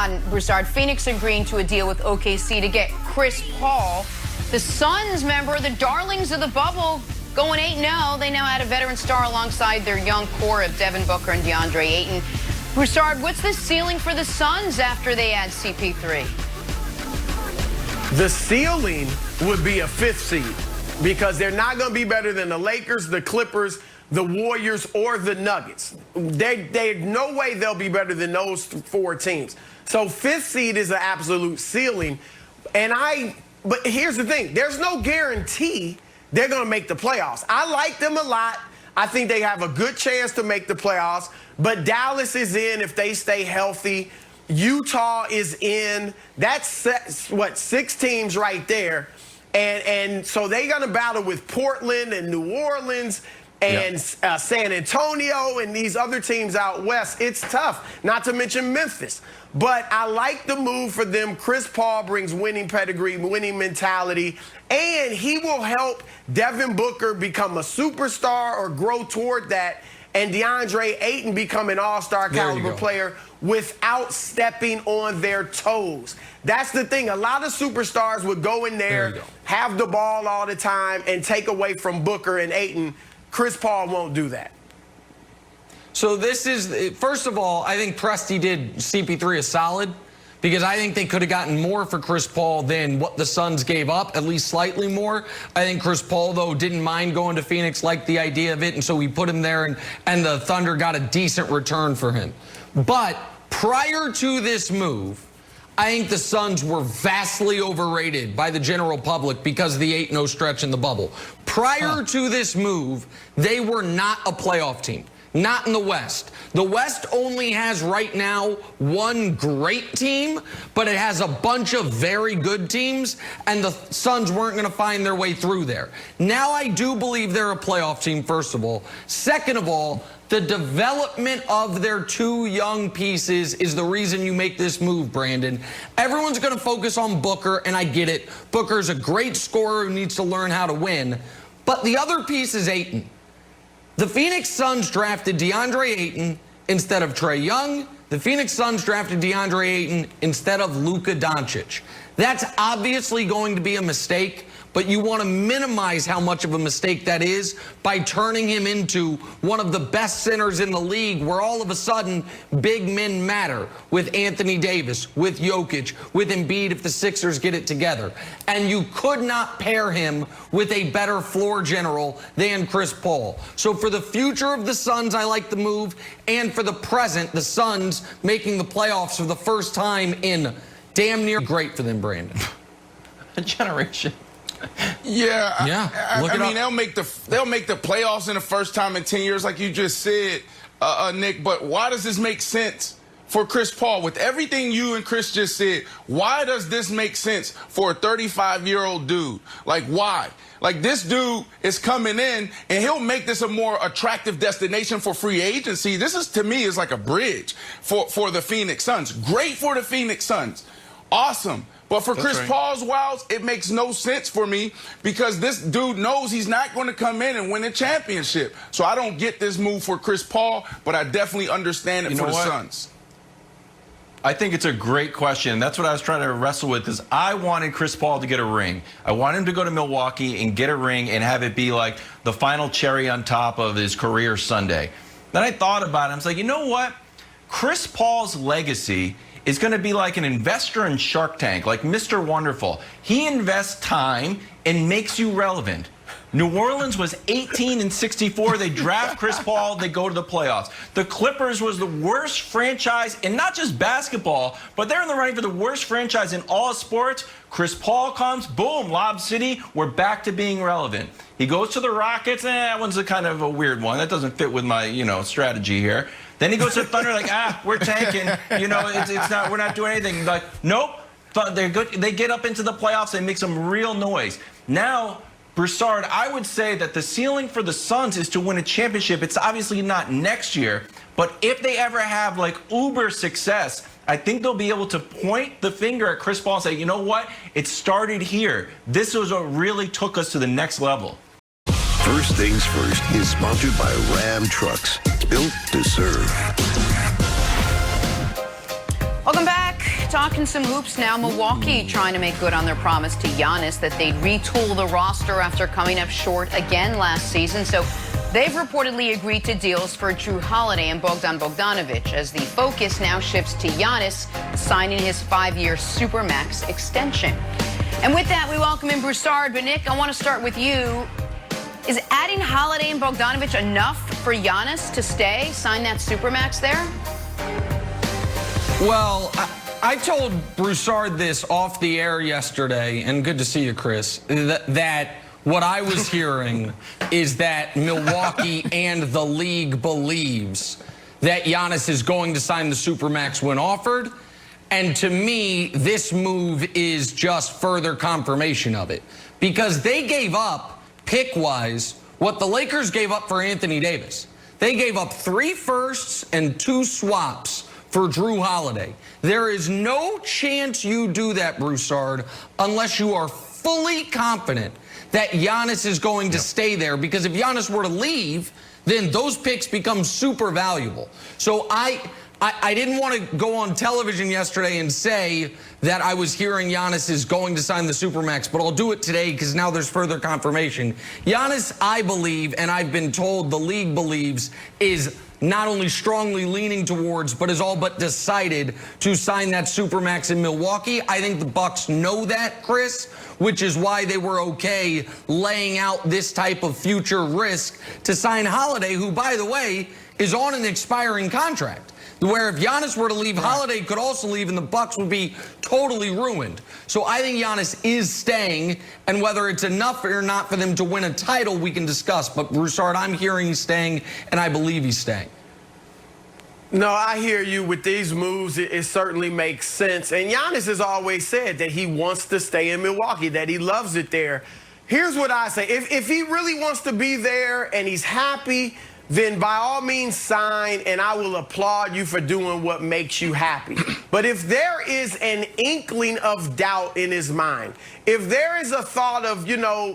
on, Broussard. Phoenix agreeing to a deal with OKC to get Chris Paul. The Suns, member, the darlings of the bubble, going 8-0. They now add a veteran star alongside their young core of Devin Booker and DeAndre Ayton. Broussard, what's the ceiling for the Suns after they add CP3? The ceiling would be a 5th seed because they're not going to be better than the Lakers, the Clippers, the Warriors, or the Nuggets. There's no way they'll be better than those 4 teams. So 5th seed is an absolute ceiling. But here's the thing. There's no guarantee they're going to make the playoffs. I like them a lot. I think they have a good chance to make the playoffs. But Dallas is in if they stay healthy. Utah is in. That's, what, 6 teams right there. And so they're going to battle with Portland and New Orleans and San Antonio and these other teams out west. It's tough, not to mention Memphis. But I like the move for them. Chris Paul brings winning pedigree, winning mentality, and he will help Devin Booker become a superstar or grow toward that, and DeAndre Ayton become an all-star caliber player without stepping on their toes. That's the thing. A lot of superstars would go in there, have the ball all the time, and take away from Booker and Ayton. Chris Paul won't do that. So this is, first of all, I think Presti did CP3 a solid because I think they could have gotten more for Chris Paul than what the Suns gave up, at least slightly more. I think Chris Paul, though, didn't mind going to Phoenix, liked the idea of it, and so we put him there, and the Thunder got a decent return for him. But prior to this move, I think the Suns were vastly overrated by the general public because of the 8-0 stretch in the bubble. Prior to this move, they were not a playoff team. Not in the West. The West only has right now one great team, but it has a bunch of very good teams, and the Suns weren't going to find their way through there. Now I do believe they're a playoff team, first of all. Second of all, the development of their 2 young pieces is the reason you make this move, Brandon. Everyone's going to focus on Booker, and I get it. Booker's a great scorer who needs to learn how to win. But the other piece is Ayton. The Phoenix Suns drafted DeAndre Ayton instead of Trae Young. The Phoenix Suns drafted DeAndre Ayton instead of Luka Doncic. That's obviously going to be a mistake, but you want to minimize how much of a mistake that is by turning him into one of the best centers in the league, where all of a sudden big men matter, with Anthony Davis, with Jokic, with Embiid if the Sixers get it together. And you could not pair him with a better floor general than Chris Paul. So for the future of the Suns, I like the move. And for the present, the Suns making the playoffs for the first time in damn near great for them, Brandon. A generation. I mean, they'll make the playoffs in the first time in 10 years, like you just said, Nick. But why does this make sense for Chris Paul? With everything you and Chris just said, why does this make sense for a 35-year-old dude? Like, why? Like, this dude is coming in, and he'll make this a more attractive destination for free agency. This is, to me, is like a bridge for the Phoenix Suns. Great for the Phoenix Suns. Awesome. But for Chris Paul's Wilds, it makes no sense for me because this dude knows he's not going to come in and win a championship. So I don't get this move for Chris Paul, but I definitely understand it for the Suns. I think it's a great question. That's what I was trying to wrestle with, is I wanted Chris Paul to get a ring. I want him to go to Milwaukee and get a ring and have it be like the final cherry on top of his career Sunday. Then I thought about it. I was like, you know what? Chris Paul's legacy is going to be like an investor in Shark Tank, like Mr. Wonderful. He invests time and makes you relevant. New Orleans was 18-64. They draft Chris Paul, they go to the playoffs. The Clippers was the worst franchise in not just basketball, but they're in the running for the worst franchise in all sports. Chris Paul comes, boom, Lob City, we're back to being relevant. He goes to the Rockets, that one's a kind of a weird one. That doesn't fit with my, strategy here. Then he goes to the Thunder, like, we're tanking. It's not, we're not doing anything. Like, nope, they're good. They get up into the playoffs, they make some real noise. Now, Broussard, I would say that the ceiling for the Suns is to win a championship. It's obviously not next year, but if they ever have like uber success, I think they'll be able to point the finger at Chris Paul and say, you know what? It started here. This was what really took us to the next level. First Things First is sponsored by Ram Trucks, built to serve. Welcome back. talking some hoops now. Milwaukee trying to make good on their promise to Giannis that they'd retool the roster after coming up short again last season. So they've reportedly agreed to deals for Drew Holiday and Bogdan Bogdanovic as the focus now shifts to Giannis signing his 5-year Supermax extension. And with that, we welcome in Broussard. But Nick, I want to start with you. Is adding Holiday and Bogdanovic enough for Giannis to stay, sign that Supermax there? Well, I told Broussard this off the air yesterday, and good to see you, Chris, that what I was hearing is that Milwaukee and the league believes that Giannis is going to sign the Supermax when offered. And to me, this move is just further confirmation of it. Because they gave up, pick-wise, what the Lakers gave up for Anthony Davis. They gave up 3 firsts and 2 swaps for Drew Holiday. There is no chance you do that, Broussard, unless you are fully confident that Giannis is going to stay there, because if Giannis were to leave, then those picks become super valuable. So I didn't want to go on television yesterday and say that I was hearing Giannis is going to sign the Supermax, but I'll do it today because now there's further confirmation. Giannis, I believe, and I've been told the league believes, is not only strongly leaning towards, but is all but decided to sign that Supermax in Milwaukee. I think the Bucks know that, Chris, which is why they were okay laying out this type of future risk to sign Holiday, who, by the way, is on an expiring contract, where if Giannis were to leave, Holiday could also leave, and the Bucks would be totally ruined. So I think Giannis is staying, and whether it's enough or not for them to win a title, we can discuss. But Broussard, I'm hearing he's staying, and I believe he's staying. No, I hear you. With these moves, it certainly makes sense. And Giannis has always said that he wants to stay in Milwaukee, that he loves it there. Here's what I say. If he really wants to be there and he's happy, then by all means sign, and I will applaud you for doing what makes you happy. But if there is an inkling of doubt in his mind, if there is a thought of,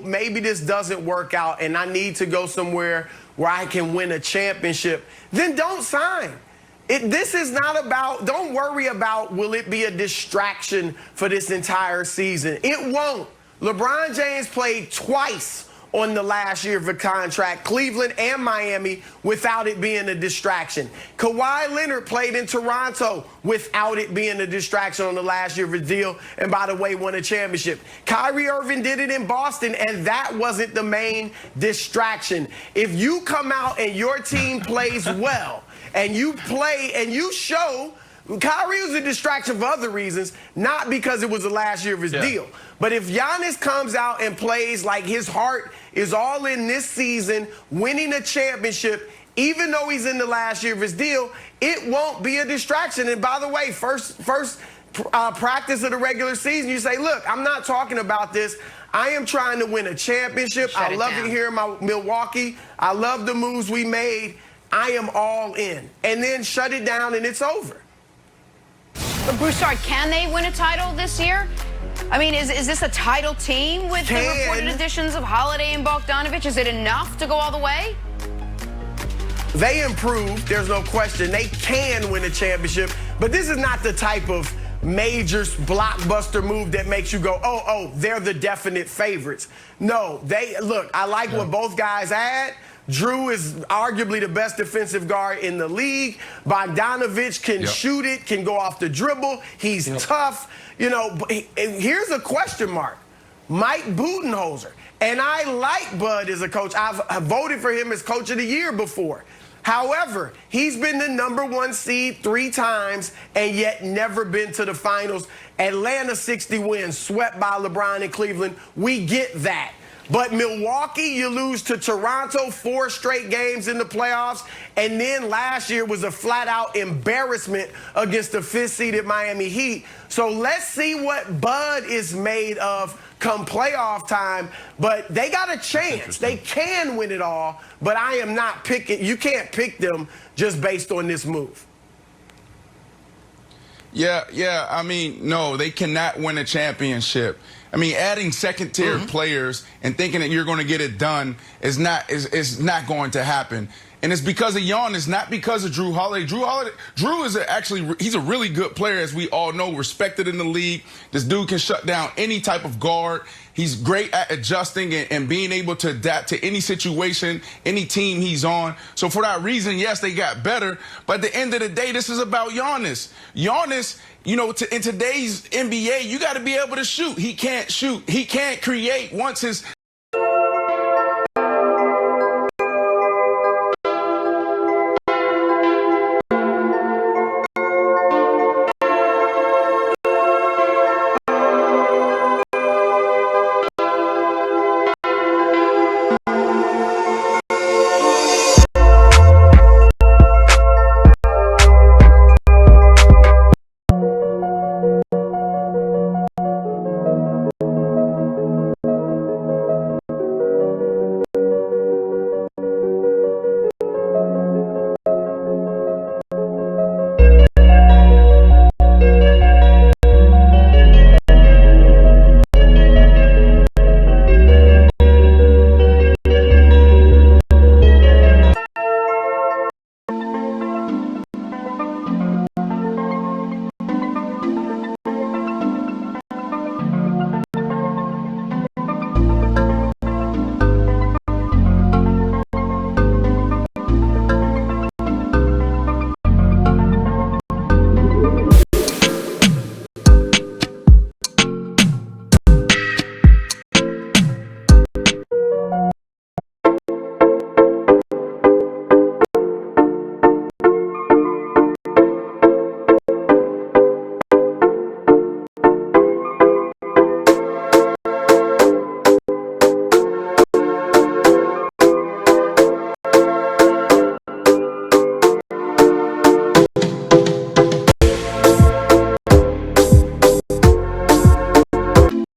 maybe this doesn't work out and I need to go somewhere where I can win a championship, then don't sign. This is not about, don't worry about will it be a distraction for this entire season. It won't. LeBron James played twice on the last year of a contract, Cleveland and Miami, without it being a distraction. Kawhi Leonard played in Toronto without it being a distraction on the last year of a deal, and by the way, won a championship. Kyrie Irving did it in Boston, and that wasn't the main distraction. If you come out and your team plays well, and you play and you show, Kyrie was a distraction for other reasons, not because it was the last year of his deal. But if Giannis comes out and plays like his heart is all in this season, winning a championship, even though he's in the last year of his deal, it won't be a distraction. And by the way, first practice of the regular season, you say, look, I'm not talking about this. I am trying to win a championship. I love it here in Milwaukee. I love the moves we made. I am all in. And then shut it down and it's over. But Broussard, can they win a title this year? I mean, is this a title team with the reported additions of Holiday and Bogdanovic? Is it enough to go all the way? They improved, there's no question. They can win a championship, but this is not the type of major blockbuster move that makes you go, oh, they're the definite favorites. No, look, I like what both guys had. Drew is arguably the best defensive guard in the league. Bogdanovic can shoot it, can go off the dribble. He's tough. Here's a question mark. Mike Budenholzer. And I like Bud as a coach. I've voted for him as coach of the year before. However, he's been the #1 seed 3 times and yet never been to the finals. Atlanta 60 wins, swept by LeBron in Cleveland. We get that. But Milwaukee, you lose to Toronto 4 straight games in the playoffs. And then last year was a flat-out embarrassment against the 5th-seeded Miami Heat. So let's see what Bud is made of come playoff time. But they got a chance. They can win it all. But I am not picking. You can't pick them just based on this move. Yeah. I mean, no, they cannot win a championship. I mean, adding second-tier players and thinking that you're going to get it done is not going to happen. And it's because of Giannis, not because of Drew Holiday. Drew is he's a really good player, as we all know, respected in the league. This dude can shut down any type of guard. He's great at adjusting and being able to adapt to any situation, any team he's on. So for that reason, yes, they got better. But at the end of the day, this is about Giannis. Giannis, you know, in today's NBA, you got to be able to shoot. He can't shoot. He can't create. Once his